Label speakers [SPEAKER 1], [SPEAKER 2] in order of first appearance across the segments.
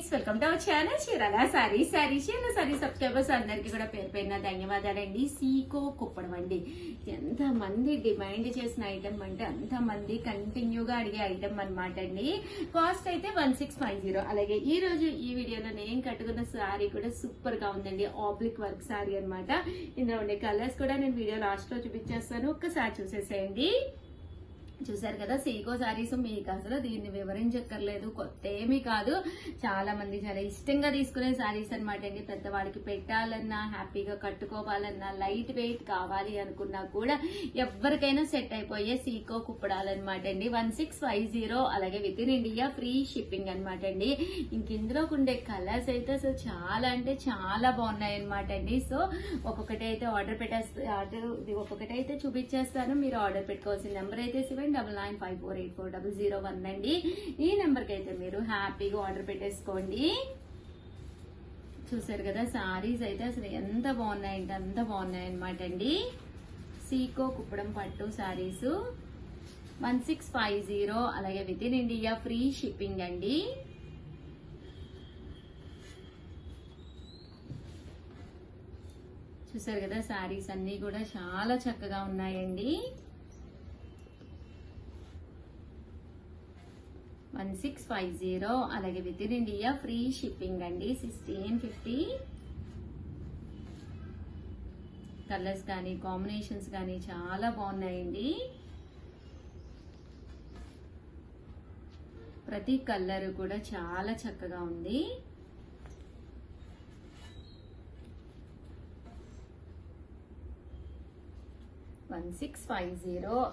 [SPEAKER 1] Friends, welcome to our channel Chirala sarees. Chirala sarees subscribers అందరికీ కూడా పేరు పేరున ధన్యవాదాలండి. సీకో కుప్పడం అండి. ఎంత మంది డిమాండ్ చేసిన ఐటమ్ అంటే అంత మంది కంటిన్యూగా అడిగే ఐటమ్ అనమాట అండి. కాస్ట్ అయితే 1650. అలాగే ఈ రోజు ఈ వీడియోలో నేను కట్టుకున్న సారీ కూడా సూపర్ గా ఉందండి. ఆబ్లిక్ వర్క్ సారీ అనమాట. ఇందులో ఉండే కలర్స్ కూడా నేను వీడియో లాస్ట్ లో చూపించేస్తాను, ఒక్కసారి చూసేసేయండి. చూసారు కదా, సీకో సారీస్ మీకు అసలు దీన్ని వివరించక్కర్లేదు, కొత్త ఏమీ కాదు. చాలా మంది చాలా ఇష్టంగా తీసుకునే సారీస్ అనమాట అండి. పెద్దవాడికి పెట్టాలన్నా, హ్యాపీగా కట్టుకోవాలన్నా, లైట్ వెయిట్ కావాలి అనుకున్నా కూడా ఎవరికైనా సెట్ అయిపోయే సీకో కుప్పడాలన్నమాట అండి. 1650. అలాగే with in India free shipping అనమాట అండి. ఇంక ఇందులోకి ఉండే కలర్స్ అయితే అసలు చాలా అంటే చాలా బాగున్నాయి అనమాట అండి. సో ఒక్కొక్కటైతే ఒక్కొక్కటైతే చూపించేస్తాను. మీరు ఆర్డర్ పెట్టుకోవాల్సిన నెంబర్ అయితే 7995484001 అండి. ఈ నెంబర్ కి అయితే మీరు హ్యాపీగా ఆర్డర్ పెట్టేసుకోండి. చూసారు కదా, సారీస్ అయితే అసలు ఎంత బాగున్నాయంటే అంత బాగున్నాయి అనమాట అండి. సీకో కుప్పడం పట్టు సారీస్ 1650. అలాగే with in India free shipping అండి. చూసారు కదా, సారీస్ అన్ని కూడా చాలా చక్కగా ఉన్నాయండి. 1650. అలాగే with in India free shipping అండి. 1650. కలర్స్ కానీ కాంబినేషన్స్ కానీ చాలా బాగున్నాయండి. ప్రతి కలర్ కూడా చాలా చక్కగా ఉంది.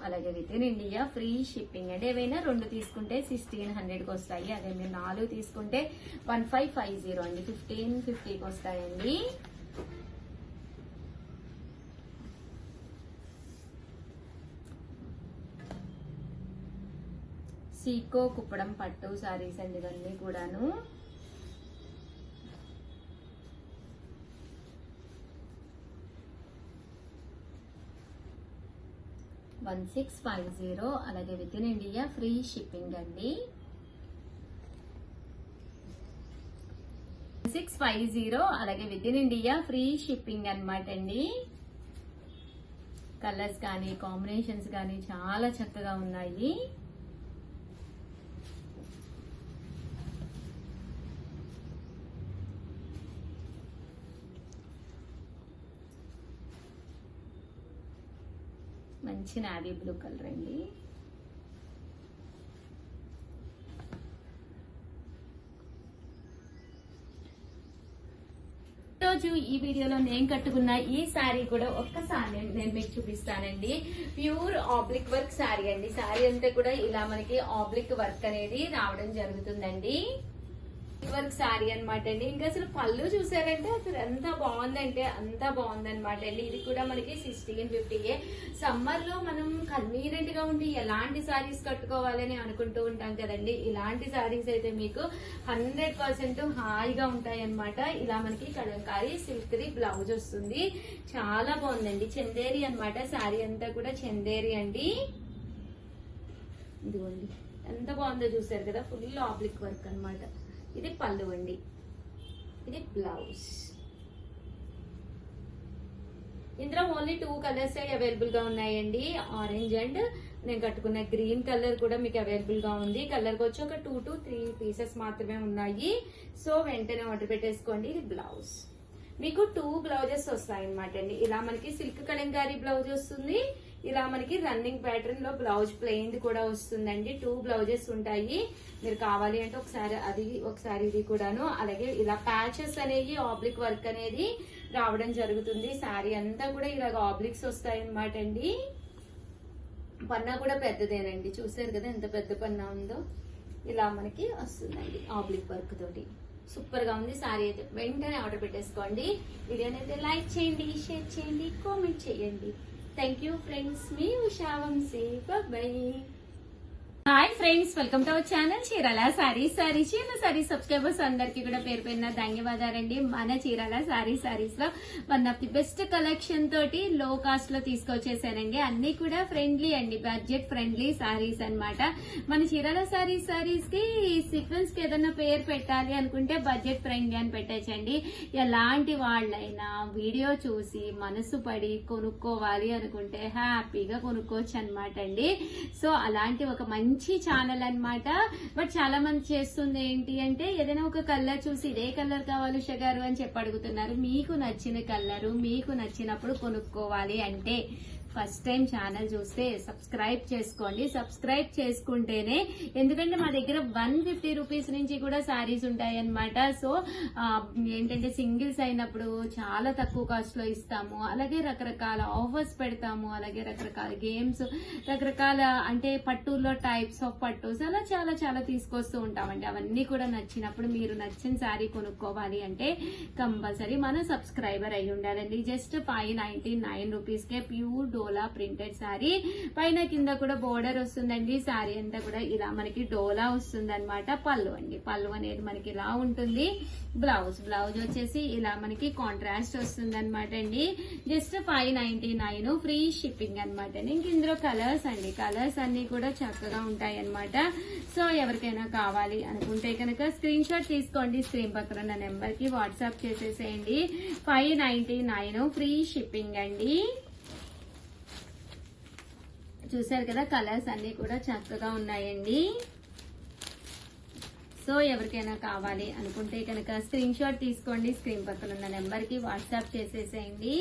[SPEAKER 1] అలాగే with in India free shipping అండి. ఏవైనా 2 తీసుకుంటే 1600కి వస్తాయి. అదే మీరు 4 తీసుకుంటే 1550 అండి, 1550కి వస్తాయండి. సీకో కుప్పడం పట్టు సారీస్ అండి ఇవన్నీ కూడాను. $1650. అలాగే with in India free shipping అండి. 1650. అలాగే with in India free shipping అనమాట అండి. కలర్స్ కానీ కాంబినేషన్స్ కానీ చాలా చక్కగా ఉన్నాయి. మంచి నావీ బ్లూ కలర్ అండి. రోజు ఈ వీడియోలో నేను కట్టుకున్న ఈ శారీ కూడా ఒక్కసారి నేను మీకు చూపిస్తానండి. ప్యూర్ ఆబ్లిక్ వర్క్ శారీ అండి. శారీ అంతా కూడా ఇలా మనకి ఆబ్లిక్ వర్క్ అనేది రావడం జరుగుతుందండి. వర్క్ శారీ అనమాట అండి. ఇంకా అసలు పళ్ళు చూసారంటే అసలు ఎంత బాగుందంటే అంత బాగుందనమాట అండి. ఇది కూడా మనకి 1650. సమ్మర్ లో మనం కన్వీనియంట్ గా ఉండి ఎలాంటి శారీస్ కట్టుకోవాలని అనుకుంటూ ఉంటాం కదండి. ఇలాంటి శారీస్ అయితే మీకు 100% హాయిగా ఉంటాయి అనమాట. ఇలా మనకి కలంకారీ సిల్క్ ది బ్లౌజ్ వస్తుంది. చాలా బాగుందండి. చందేరి అనమాట. శారీ అంతా కూడా చందేరి అండి. ఇదిగోండి ఎంత బాగుందో చూసారు కదా, ఫుల్ ఆబ్లిక్ వర్క్ అనమాట. ఇది పళ్ళు అండి, ఇది బ్లౌజ్. ఇందులో ఓన్లీ 2 కలర్స్ అవైలబుల్ గా ఉన్నాయండి. ఆరెంజ్ అండ్ నేను కట్టుకున్న గ్రీన్ కలర్ కూడా మీకు అవైలబుల్ గా ఉంది. కలర్ వచ్చి ఒక 2 to 3 పీసెస్ మాత్రమే ఉన్నాయి. సో వెంటనే ఆర్డర్ పెట్టేసుకోండి. ఇది బ్లౌజ్. మీకు 2 బ్లౌజెస్ వస్తాయి అనమాట అండి. ఇలా మనకి సిల్క్ కలంకారీ బ్లౌజ్ వస్తుంది. ఇలా మనకి రన్నింగ్ ప్యాటర్న్ లో బ్లౌజ్ ప్లెయిన్ కూడా వస్తుందండి. 2 బ్లౌజెస్ ఉంటాయి. మీరు కావాలి అంటే ఒకసారి అది ఒకసారి ఇది కూడాను. అలాగే ఇలా ప్యాచెస్ అనేవి ఆబ్లిక్ వర్క్ అనేది రావడం జరుగుతుంది. శారీ అంతా కూడా ఇలాగ ఆబ్లిక్స్ వస్తాయి అనమాట అండి. పన్నా కూడా పెద్దదేనండి. చూసారు కదా ఎంత పెద్ద పన్నా ఉందో. ఇలా మనకి వస్తుందండి ఆబ్లిక్ వర్క్ తోటి. సూపర్ గా ఉంది శారీ అయితే. వెంటనే ఆర్డర్ పెట్టేసుకోండి. వీడియోని అయితే లైక్ చేయండి, షేర్ చేయండి, కామెంట్ చేయండి. Thank you friends. మీ Usha Vamshi. Bye. Hi friends, welcome to our channel Chirala sarees. Chirala sarees subscribers అందరికి కూడా పేరు పేరున ధన్యవాదాలండి. మన చీరాల సారీస్ లో one of the best collection తోటి లో కాస్ట్ లో తీసుకొచ్చేసానండి. అన్ని కూడా ఫ్రెండ్లీ అండి, బడ్జెట్ ఫ్రెండ్లీ సారీస్ అన్నమాట. మన చీరాల సారీస్ కి సీక్వెన్స్ కి ఏదైనా పేరు పెట్టాలి అనుకుంటే బడ్జెట్ ఫ్రెండ్లీ అని పెట్టచ్చండి. ఎలాంటి వాళ్ళైనా వీడియో చూసి మనసు పడి కొనుక్కోవాలి అనుకుంటే హ్యాపీగా కొనుక్కోవచ్చు అనమాట అండి. సో అలాంటి ఒక మంచి ఛానల్ అన్నమాట. బట్ చాలా మంది చేస్తుంది ఏంటి అంటే ఏదైనా ఒక కలర్ చూసి ఇదే కలర్ కావాలి ఉషా గారు అని చెప్పి అడుగుతున్నారు. మీకు నచ్చిన కలరు మీకు నచ్చినప్పుడు కొనుక్కోవాలి అంటే ఫస్ట్ టైం ఛానల్ చూస్తే సబ్స్క్రైబ్ చేసుకోండి. సబ్స్క్రైబ్ చేసుకుంటేనే, ఎందుకంటే మా దగ్గర 150 రూపీస్ నుంచి కూడా సారీస్ ఉంటాయి అన్నమాట. సో ఏంటంటే సింగిల్స్ అయినప్పుడు చాలా తక్కువ కాస్ట్ లో ఇస్తాము. అలాగే రకరకాల ఆఫర్స్ పెడతాము. అలాగే రకరకాల గేమ్స్, రకరకాల అంటే పట్టులో టైప్స్ ఆఫ్ పట్టుస్ అలా చాలా చాలా తీసుకొస్తూ ఉంటామండి. అవన్నీ కూడా నచ్చినప్పుడు మీరు నచ్చిన సారీ కొనుక్కోవాలి అంటే కంపల్సరీ మన సబ్స్క్రైబర్ అయి ఉండాలండి. జస్ట్ 599 రూపీస్ కే ప్యూర్ డోలా ప్రింటెడ్ సారీ. పైన కింద కూడా బోర్డర్ వస్తుందండి. సారీ అంతా కూడా ఇలా మనకి డోలా వస్తుంది అనమాట. పళ్ళు అండి, పళ్ళు అనేది మనకి ఇలా ఉంటుంది. బ్లౌజ్ వచ్చేసి ఇలా మనకి కాంట్రాస్ట్ వస్తుంది అనమాట అండి. జస్ట్ 599 ఫ్రీ షిప్పింగ్ అనమాట. ఇంక ఇందులో కలర్స్ అండి, కలర్స్ అన్ని కూడా చక్కగా ఉంటాయి అనమాట. సో ఎవరికైనా కావాలి అనుకుంటే కనుక స్క్రీన్ షాట్ తీసుకోండి. స్క్రీన్ పక్కన ఉన్న నెంబర్ కి వాట్సాప్ చేసేసేయండి. 599 ఫ్రీ షిప్పింగ్ అండి. చూసారు కదా, కలర్స్ అన్ని కూడా చక్కగా ఉన్నాయండి. సో ఎవరికైనా కావాలి అనుకుంటే కనుక స్క్రీన్ షాట్ తీసుకోండి. స్క్రీన్ పక్కన ఉన్న నెంబర్ కి వాట్సాప్ చేసేసేయండి.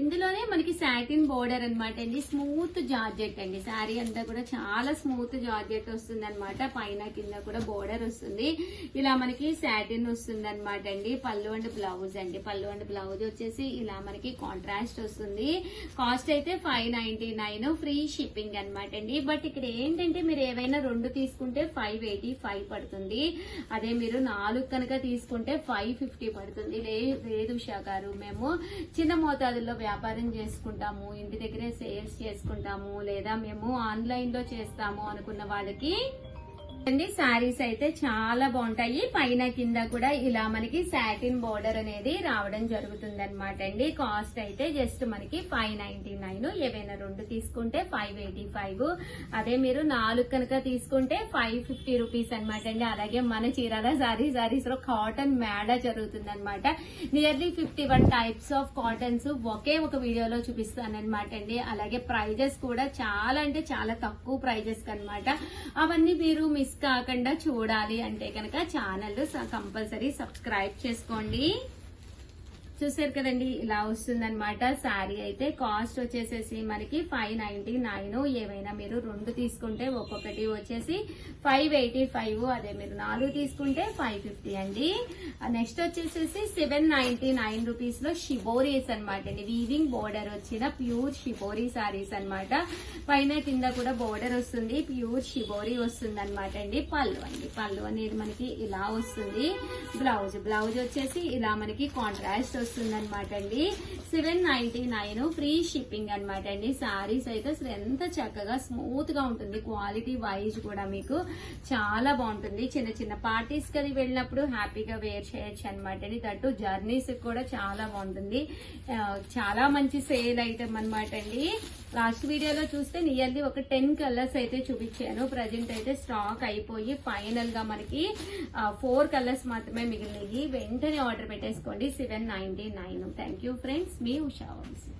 [SPEAKER 1] ఇందులోనే మనకి సాటిన్ బోర్డర్ అనమాట అండి. స్మూత్ జార్జెట్ అండి. శారీ అంతా కూడా చాలా స్మూత్ జార్జెట్ వస్తుంది అనమాట. పైన కింద కూడా బోర్డర్ వస్తుంది. ఇలా మనకి సాటిన్ వస్తుంది అనమాట అండి. పళ్ళు అండ్ బ్లౌజ్ అండి. పళ్ళు అండ్ బ్లౌజ్ వచ్చేసి ఇలా మనకి కాంట్రాస్ట్ వస్తుంది. కాస్ట్ అయితే 599 ఫ్రీ షిప్పింగ్ అనమాట అండి. బట్ ఇక్కడ ఏంటంటే మీరు ఏవైనా 2 తీసుకుంటే 585 పడుతుంది. అదే మీరు 4 కనుక తీసుకుంటే 550 పడుతుంది. లేదు ఉషా గారు, మేము చిన్న మోతాదుల్లో వ్యాపారం చేసుకుంటాము, ఇంటి దగ్గరే సేల్స్ చేసుకుంటాము, లేదా మేము ఆన్లైన్ లో చేస్తాము అనుకున్న వాళ్ళకి అండి శారీస్ అయితే చాలా బాగుంటాయి. పైన కింద కూడా ఇలా మనకి సాటిన్ బోర్డర్ అనేది రావడం జరుగుతుంది అనమాట అండి. కాస్ట్ అయితే జస్ట్ మనకి 599. ఏవైనా 2 తీసుకుంటే 585. అదే మీరు 4 కనుక తీసుకుంటే 550 రూపీస్ అనమాట అండి. అలాగే మన చీరాల సారీస్ లో కాటన్ మేడ జరుగుతుంది అనమాట. నియర్లీ 51 టైప్స్ ఆఫ్ కాటన్స్ ఒకే ఒక వీడియోలో చూపిస్తాను అనమాట అండి. అలాగే ప్రైజెస్ కూడా చాలా అంటే చాలా తక్కువ ప్రైజెస్ అనమాట. అవన్నీ మీరు మిస్ కాకుండా చూడాలి అంటే కనుక ఛానల్ కంపల్సరీ సబ్స్క్రైబ్ చేసుకోండి. చూసారు కదండి, ఇలా వస్తుంది అనమాట. శారీ అయితే కాస్ట్ వచ్చేసేసి మనకి 599. ఏవైనా మీరు 2 తీసుకుంటే ఒక్కొక్కటి వచ్చేసి 585. అదే మీరు 4 తీసుకుంటే 550 అండి. నెక్స్ట్ వచ్చేసేసి 799 రూపీస్ లో షిబోరీస్ అనమాట అండి. వీవింగ్ బోర్డర్ వచ్చిన ప్యూర్ షిబోరీ సారీస్ అనమాట. పైన కింద కూడా బోర్డర్ వస్తుంది. ప్యూర్ షిబోరీ వస్తుంది అనమాట అండి. పళ్ళు అండి, పళ్ళు అనేది మనకి ఇలా వస్తుంది. బ్లౌజ్ వచ్చేసి ఇలా మనకి కాంట్రాస్ట్ వస్తుంది అనమాట అండి. 799 ఫ్రీ షిప్పింగ్ అనమాట అండి. సారీస్ అయితే అసలు ఎంత చక్కగా స్మూత్ గా ఉంటుంది. క్వాలిటీ వైజ్ కూడా మీకు చాలా బాగుంటుంది. చిన్న చిన్న పార్టీస్ కి వెళ్ళినప్పుడు హ్యాపీగా వేర్ చేయొచ్చు అనమాట అండి. దట్టు జర్నీస్ కూడా చాలా బాగుంటుంది. చాలా మంచి సేల్ ఐటమ్ అనమాట అండి. లాస్ట్ వీడియోలో చూస్తే నియర్లీ ఒక 10 కలర్స్ అయితే చూపించాను. ప్రజెంట్ అయితే స్టాక్ అయిపోయి ఫైనల్ గా మనకి 4 కలర్స్ మాత్రమే మిగిలినవి. వెంటనే ఆర్డర్ పెట్టేసుకోండి. 799. థ్యాంక్ యూ ఫ్రెండ్స్, మీ ఉషా వంశీ.